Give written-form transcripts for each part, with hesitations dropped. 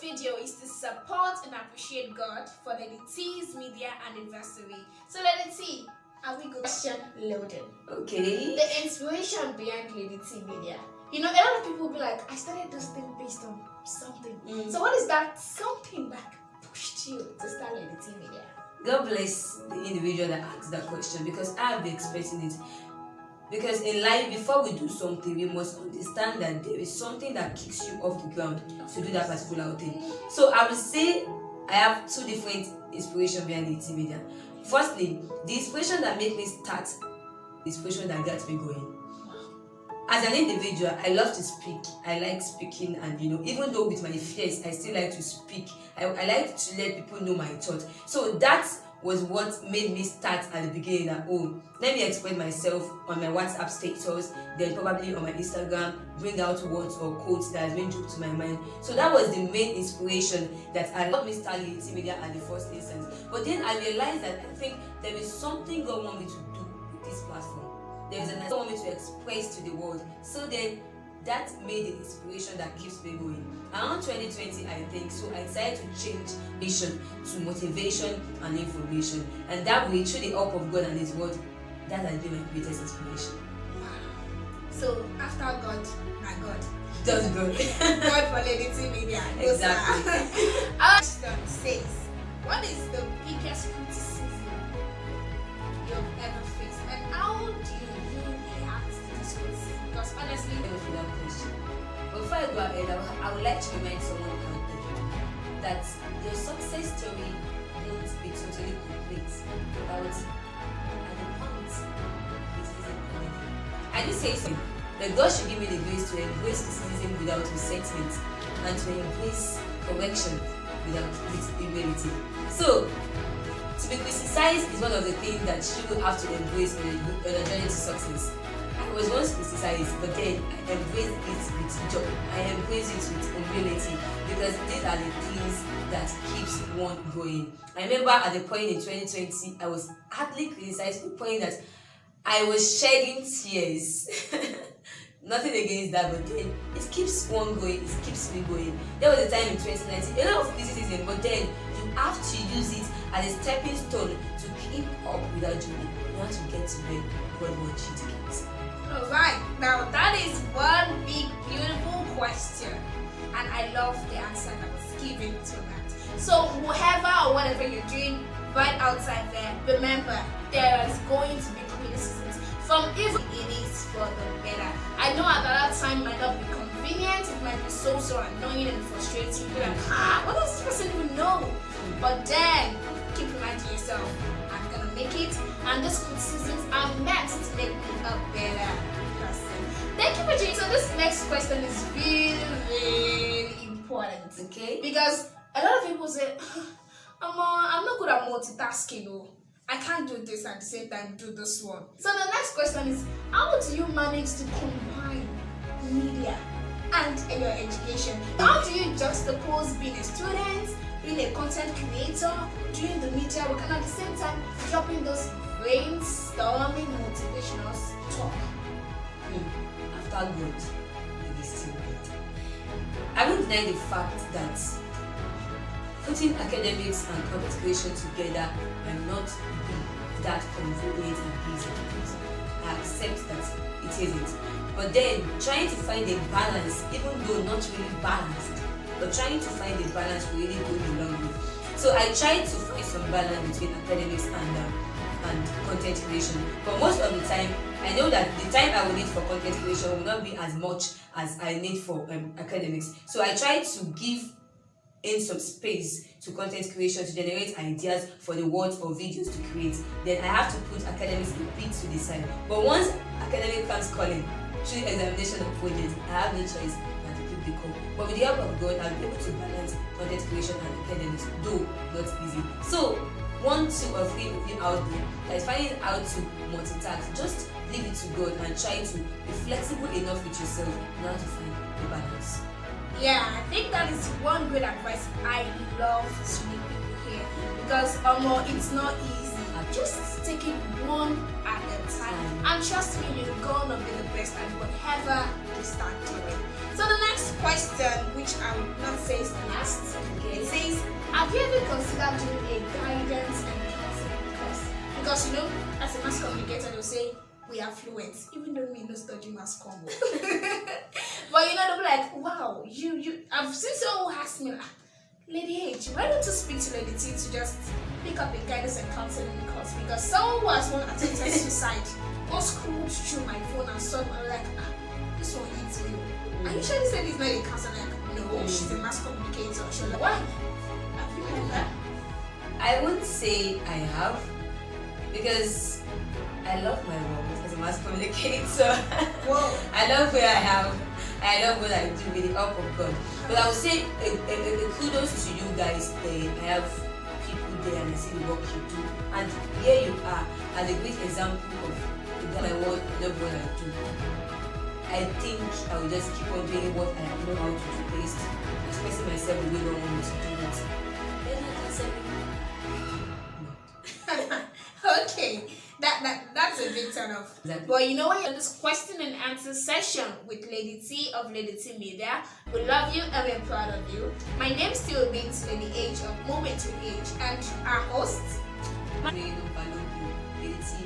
video is to support and appreciate God for LadyT's media anniversary. So LadyT, are we good? Question loaded. Okay. The inspiration behind LadyT Media. You know, a lot of people will be like, I started this thing based on something. So what is that something that pushed you to start LadyT Media? God bless the individual that asked that question, because I have been expecting it. Because in life, before we do something, we must understand that there is something that kicks you off the ground to do that particular thing. So I would say I have two different inspirations behind LadyT Media. Firstly, the inspiration that made me start, the inspiration that got me going. As an individual, I love to speak. I like speaking, and even though with my fears, I still like to speak. I like to let people know my thoughts. So that was what made me start at the beginning that, let me express myself on my WhatsApp status, then probably on my Instagram, bring out words or quotes that has been dropped to my mind. So that was the main inspiration that allowed me to start LadyT Media at the first instance. But then I realized that I think there is something God wants me to do with this platform. There is an idea God wants me to express to the world. So then that made the inspiration that keeps me going. Around 2020, I think, so I decided to change mission to motivation and information. And that way, through the help of God and His Word, that has been my greatest inspiration. So after God, my God. Just God. God for LadyT Media. Exactly. Our question says, what is the biggest criticism you've ever faced? And how do you react to this criticism? Because honestly, before I go ahead, I would like to remind someone out there that your success story won't be totally complete without an account. It isn't complete. I just say something that God should give me the grace to embrace criticism without resentment and to embrace correction with humility. So, to be criticized is one of the things that you will have to embrace on a journey to success. I was once criticized, but then I embraced it with joy. I embrace it with humility, because these are the things that keeps one going. I remember at the point in 2020, I was hardly criticized to the point that I was shedding tears. Nothing against that, but then it keeps one going, it keeps me going. There was a time in 2019, a lot of criticism, but then you have to use it as a stepping stone to keep up with that journey. You have to get to where God wants you to get. Alright, now that is one big beautiful question, and I love the answer that was given to that. So whoever or whatever you're doing right outside there, remember there is going to be criticisms from even it is for the better. I know at that time it might not be convenient, it might be so annoying and frustrating. You're like, what does this person even know? But then keep reminding yourself, I'm gonna make it, and these criticisms are meant to make me a better person. Thank you for joining. So this next question is really, really important. Okay. Because a lot of people say, I'm not good at multitasking. Oh. I can't do this at the same time, do this one. So the next question is, how do you manage to combine media and your education? How do you juxtapose being a student, being a content creator, doing the media work, and at the same time dropping those brainstorming motivational talk? After God, it is still good. I won't deny the fact that putting academics and content creation together might not be that convenient and easy. I accept that it isn't. But then trying to find a balance, even though not really balanced, but trying to find a balance will really go a long way. So I try to find some balance between academics and content creation. But most of the time, I know that the time I will need for content creation will not be as much as I need for academics. So I try to give in some space to content creation to generate ideas for the words or videos to create. Then I have to put academics a bit to the side. But once academic comes calling, through examination of projects, I have no choice than to pick the call. But with the help of God, I'll be able to balance content creation and academics, though not easy. So 1, 2, or 3 of you out there that is finding out to multitask, just leave it to God and try to be flexible enough with yourself in order to find the balance. Yeah, I think that is one good advice I love to make people hear, because it's not easy. Just take it one at a time. And trust me, you're gonna be the best at whatever you start doing. So the next question, which I would not say is the last, it says, have you ever considered doing a guidance and counseling course? Because you know, as a mass communicator, they'll say we are fluent, even though we know study mass combo. But you know, they'll be like, wow, I've seen someone who asked me, Lady H, why don't you speak to Lady T to just pick up a guidance and counseling course? Because someone who has one attempted suicide was scrolled through my phone and saw me like, this one hits me. And you sure this lady is not a counselor? Like, no, she's a mass communicator. She's like, why? Have you heard that? I wouldn't say I have, because I love my role as a mass communicator. Whoa. I love where I am. I love what I do with the help of God. But I would say a kudos to you guys. I have people there and I see the work you do. And here you are as a great example of that I love what I do. I think I will just keep on doing what I know how to do best, expressing myself the way I want me to do it. Then I can say no. Okay. That's a big turn off. Exactly. But you know what? In this question and answer session with Lady T of LadyT Media, we love you and we're proud of you. My name still remains Lady H of Moment to Age, and our host, LadyT of LadyT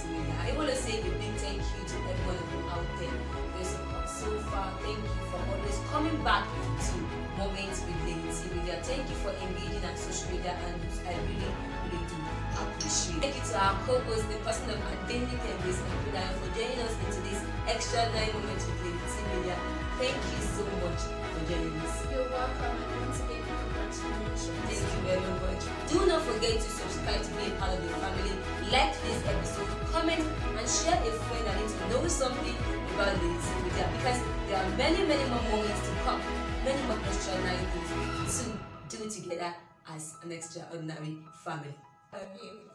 Media. I want to say a big thank you to everyone of you out there for your support so far. Thank you for always coming back to Moments with LadyT Media. Thank you for engaging on social media, and I really do appreciate. Thank you to our co-host, the person of identity and this for joining us into this extra 9 moments with LadyT Media. Thank you so much for joining us. You're welcome, and once again, congratulations. Thank you very much. Do not forget to subscribe to be a part of the family. Like this episode, comment, and share a friend that needs to know something about LadyT Media, because there are many more moments to come, many more extraordinary things to do together as an extraordinary family. Love you.